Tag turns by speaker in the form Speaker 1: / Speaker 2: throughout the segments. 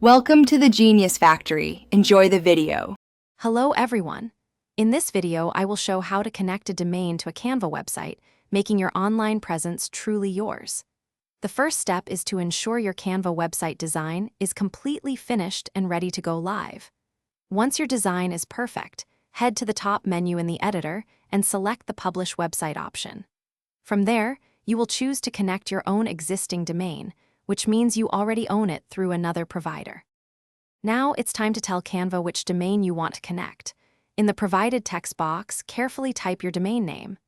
Speaker 1: Welcome to the Genius Factory. Enjoy the video.
Speaker 2: Hello everyone. In this video, I will show how to connect a domain to a Canva website, making your online presence truly yours. The first step is to ensure your Canva website design is completely finished and ready to go live. Once your design is perfect, head to the top menu in the editor and select the Publish Website option. From there, you will choose to connect your own existing domain, which means you already own it through another provider. Now it's time to tell Canva which domain you want to connect. In the provided text box, carefully type your domain name.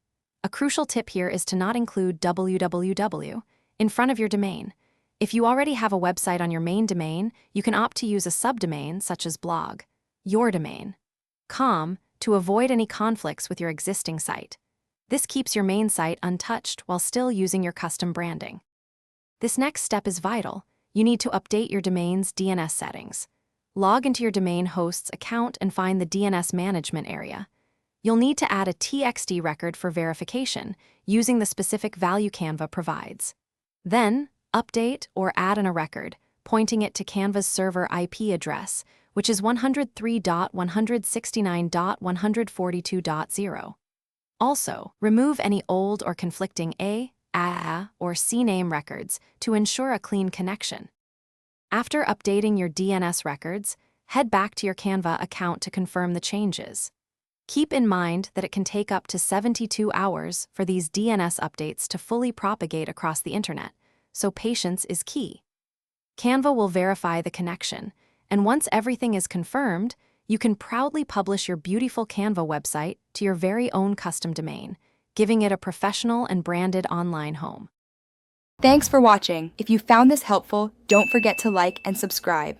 Speaker 2: A crucial tip here is to not include www in front of your domain. If you already have a website on your main domain, you can opt to use a subdomain such as blog, your domain, com to avoid any conflicts with your existing site. This keeps your main site untouched while still using your custom branding. This next step is vital. You need to update your domain's DNS settings. Log into your domain host's account and find the DNS management area. You'll need to add a TXT record for verification, using the specific value Canva provides. Then, update or add in a record, pointing it to Canva's server IP address, which is 103.169.142.0. Also, remove any old or conflicting A, or CNAME records to ensure a clean connection. After updating your DNS records, head back to your Canva account to confirm the changes. Keep in mind that it can take up to 72 hours for these DNS updates to fully propagate across the internet, so patience is key. Canva will verify the connection, and once everything is confirmed, you can proudly publish your beautiful Canva website to your very own custom domain, giving it a professional and branded online home.
Speaker 1: Thanks for watching. If you found this helpful, don't forget to like and subscribe.